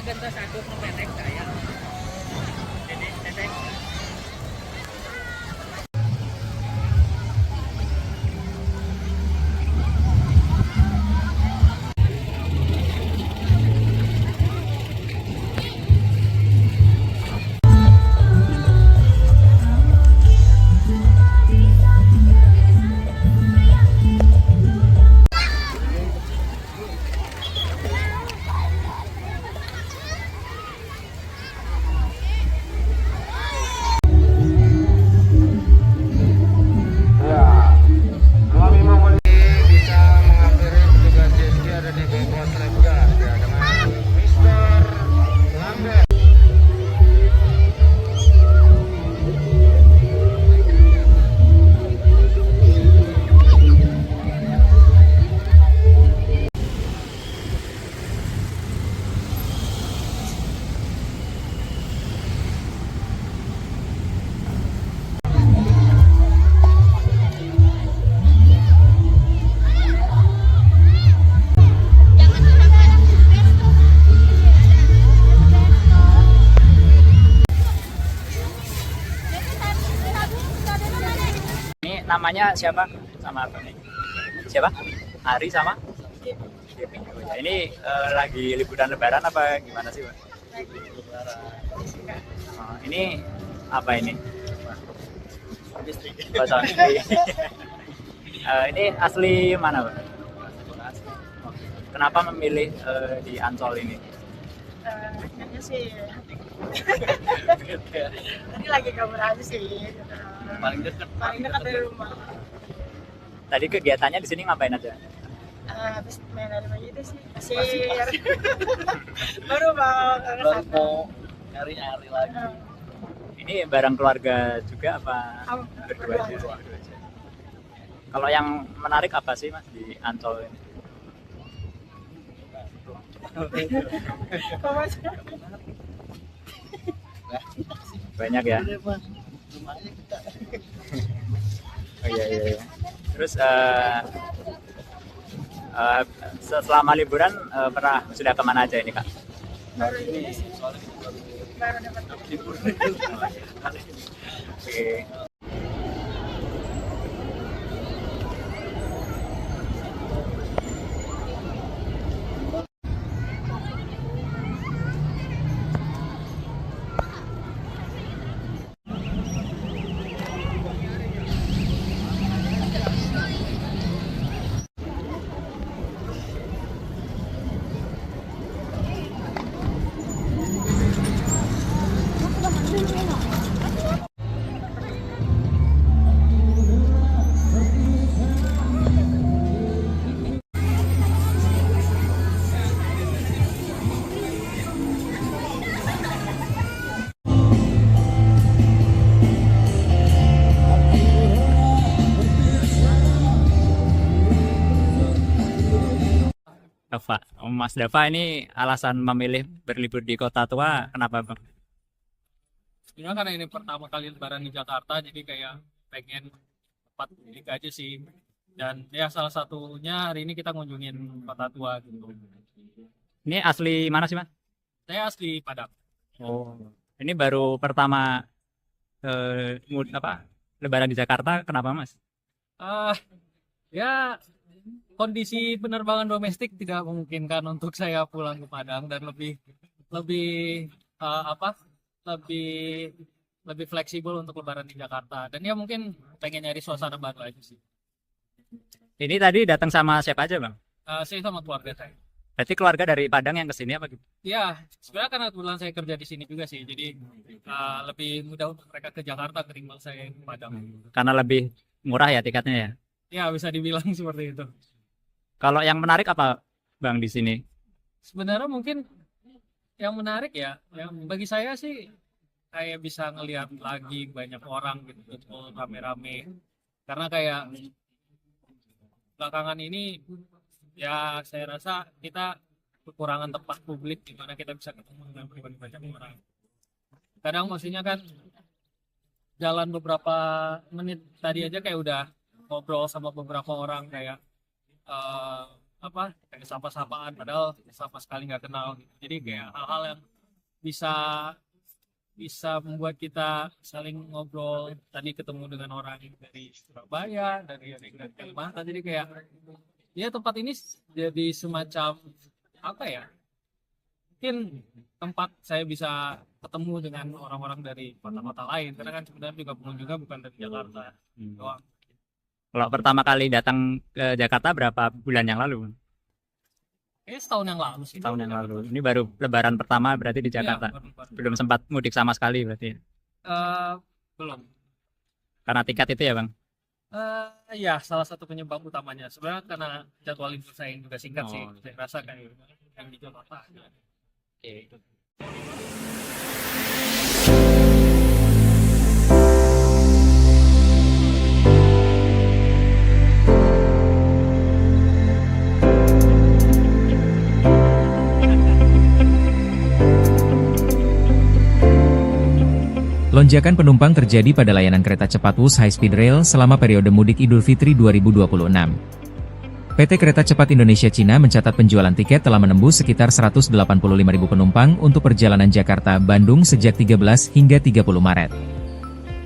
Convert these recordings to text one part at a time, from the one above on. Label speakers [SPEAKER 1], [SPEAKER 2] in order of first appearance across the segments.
[SPEAKER 1] ganti satu pendek saya. Jadi pendek. Namanya siapa? Sama apa nih? Siapa? Ari sama? Ini lagi liburan lebaran apa gimana sih, Pak? Oh, ini apa ini? Oh, ini asli mana, Pak? Kenapa memilih di Ancol ini?
[SPEAKER 2] Kayaknya sih tadi lagi kabur aja sih. Paling dekat dari rumah.
[SPEAKER 1] Tadi kegiatannya di sini ngapain aja?
[SPEAKER 2] Habis main air pagi itu sih pasir. Baru mau ke sana.
[SPEAKER 3] Nyari-nyari lagi.
[SPEAKER 1] Ini bareng keluarga juga apa berdua aja? Kalau yang menarik apa sih, Mas, di Ancol ini? Banyak ya? Oh iya. Terus selama liburan sudah kemana aja ini, Kak?
[SPEAKER 2] Baru ini sih. Baru dapat
[SPEAKER 3] libur.
[SPEAKER 1] Oke. Dava, Mas Dava, ini alasan memilih berlibur di Kota Tua kenapa, Bang?
[SPEAKER 3] Sebenarnya karena ini pertama kali lebaran di Jakarta, jadi kayak pengen tempat unik aja sih. Dan ya salah satunya hari ini kita ngunjungin Kota Tua gitu.
[SPEAKER 1] Ini asli mana sih, Mas?
[SPEAKER 3] Saya asli Padang.
[SPEAKER 1] Oh, ini baru pertama lebaran di Jakarta, kenapa, Mas?
[SPEAKER 3] Ah, ya kondisi penerbangan domestik tidak memungkinkan untuk saya pulang ke Padang dan lebih lebih eh, apa lebih lebih fleksibel untuk lebaran di Jakarta, dan ya mungkin pengen nyari suasana baru aja sih.
[SPEAKER 1] Ini tadi datang sama siapa aja, Bang?
[SPEAKER 3] Saya sama keluarga saya.
[SPEAKER 1] Berarti keluarga dari Padang yang kesini apa gitu?
[SPEAKER 3] Ya, sebenarnya karena kebetulan saya kerja di sini juga sih, jadi lebih mudah untuk mereka ke Jakarta ketimbang saya ke Padang.
[SPEAKER 1] Karena lebih murah ya tiketnya ya?
[SPEAKER 3] Ya, bisa dibilang seperti itu.
[SPEAKER 1] Kalau yang menarik apa, Bang, di sini?
[SPEAKER 3] Sebenarnya mungkin yang menarik ya, yang bagi saya sih kayak bisa ngelihat lagi banyak orang gitu, betul rame-rame. Karena kayak belakangan ini ya saya rasa kita kekurangan tempat publik di mana kita bisa ketemu dengan banyak orang. Kadang maksudnya kan jalan beberapa menit tadi aja kayak udah ngobrol sama beberapa orang kayak kayak sapa-sapaan padahal sama sekali nggak kenal gitu. Jadi kayak hal-hal yang bisa bisa membuat kita saling ngobrol. Tadi ketemu dengan orang dari Surabaya, dari Kalimantan, jadi kayak ya tempat ini jadi semacam apa ya, mungkin tempat saya bisa ketemu dengan orang-orang dari kota-kota lain, karena kan sebenarnya juga pengunjungnya bukan dari Jakarta doang.
[SPEAKER 1] Kalau pertama kali datang ke Jakarta berapa bulan yang lalu?
[SPEAKER 3] Setahun yang lalu sih.
[SPEAKER 1] Tahun yang lalu. Ini baru lebaran pertama berarti di Jakarta.
[SPEAKER 3] Iya, baru.
[SPEAKER 1] Belum sempat mudik sama sekali berarti.
[SPEAKER 3] Belum.
[SPEAKER 1] Karena tiket itu ya, Bang?
[SPEAKER 3] Ya, salah satu penyebab utamanya sebenarnya karena jadwal libur saya yang juga singkat sih.
[SPEAKER 1] Oh.
[SPEAKER 3] Saya rasa kayak yang di Jakarta.
[SPEAKER 1] Oke.
[SPEAKER 4] Lonjakan penumpang terjadi pada layanan kereta cepat WUS High Speed Rail selama periode mudik Idul Fitri 2026. PT Kereta Cepat Indonesia Cina mencatat penjualan tiket telah menembus sekitar 185.000 penumpang untuk perjalanan Jakarta-Bandung sejak 13 hingga 30 Maret.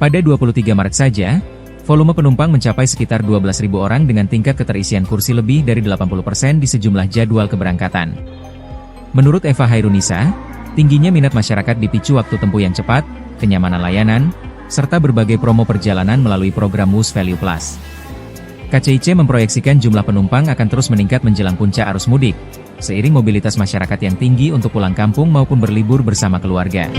[SPEAKER 4] Pada 23 Maret saja, volume penumpang mencapai sekitar 12.000 orang dengan tingkat keterisian kursi lebih dari 80% di sejumlah jadwal keberangkatan. Menurut Eva Hairunisa, tingginya minat masyarakat dipicu waktu tempuh yang cepat, kenyamanan layanan, serta berbagai promo perjalanan melalui program WUS Value Plus. KCIC memproyeksikan jumlah penumpang akan terus meningkat menjelang puncak arus mudik, seiring mobilitas masyarakat yang tinggi untuk pulang kampung maupun berlibur bersama keluarga.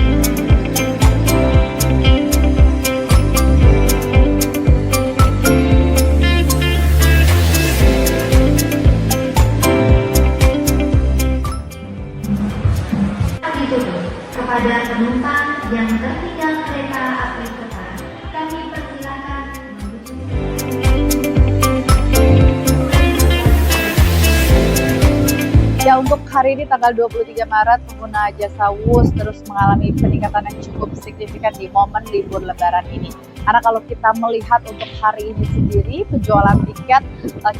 [SPEAKER 5] Kepada penumpang yang tertinggal kereta api cepat, kami persilakan
[SPEAKER 6] Ya, untuk hari ini tanggal 23 Maret pengguna jasa WUS terus mengalami peningkatan yang cukup signifikan di momen libur lebaran ini. Karena kalau kita melihat untuk hari ini sendiri, penjualan tiket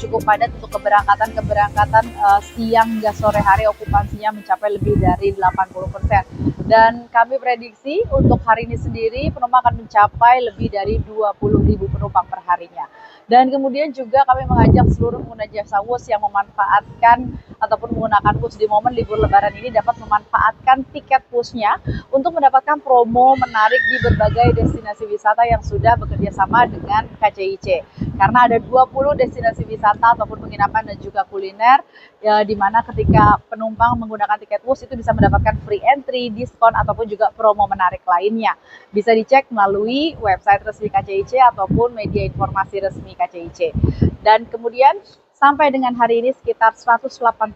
[SPEAKER 6] cukup padat untuk keberangkatan siang hingga sore hari, okupansinya mencapai lebih dari 80%. Dan kami prediksi untuk hari ini sendiri penumpang akan mencapai lebih dari 20.000 penumpang per harinya. Dan kemudian juga kami mengajak seluruh pengguna jasa WUS yang memanfaatkan ataupun menggunakan WUS di momen libur lebaran ini dapat memanfaatkan tiket WUS-nya untuk mendapatkan promo menarik di berbagai destinasi wisata yang sudah bekerja sama dengan KCIC. Karena ada 20 destinasi wisata ataupun penginapan dan juga kuliner, di mana ketika penumpang menggunakan tiket WUS itu bisa mendapatkan free entry, diskon ataupun juga promo menarik lainnya. Bisa dicek melalui website resmi KCIC ataupun media informasi resmi KCIC. Dan kemudian sampai dengan hari ini sekitar 185.000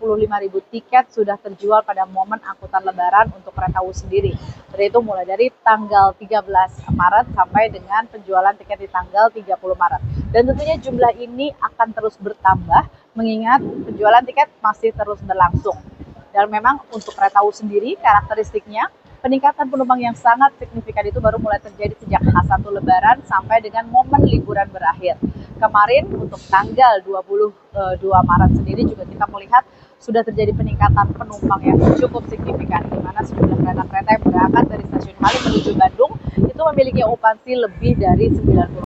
[SPEAKER 6] tiket sudah terjual pada momen angkutan lebaran untuk kereta WUS sendiri. Itu mulai dari tanggal 13 Maret sampai dengan penjualan tiket di tanggal 30 Maret. Dan tentunya jumlah ini akan terus bertambah mengingat penjualan tiket masih terus berlangsung. Dan memang untuk kereta WUS sendiri karakteristiknya peningkatan penumpang yang sangat signifikan itu baru mulai terjadi sejak H1 Lebaran sampai dengan momen liburan berakhir. Kemarin untuk tanggal 22 Maret sendiri juga kita melihat sudah terjadi peningkatan penumpang yang cukup signifikan, di mana sejumlah kereta-kereta yang berangkat dari stasiun Halim menuju Bandung itu memiliki okupansi lebih dari 90%.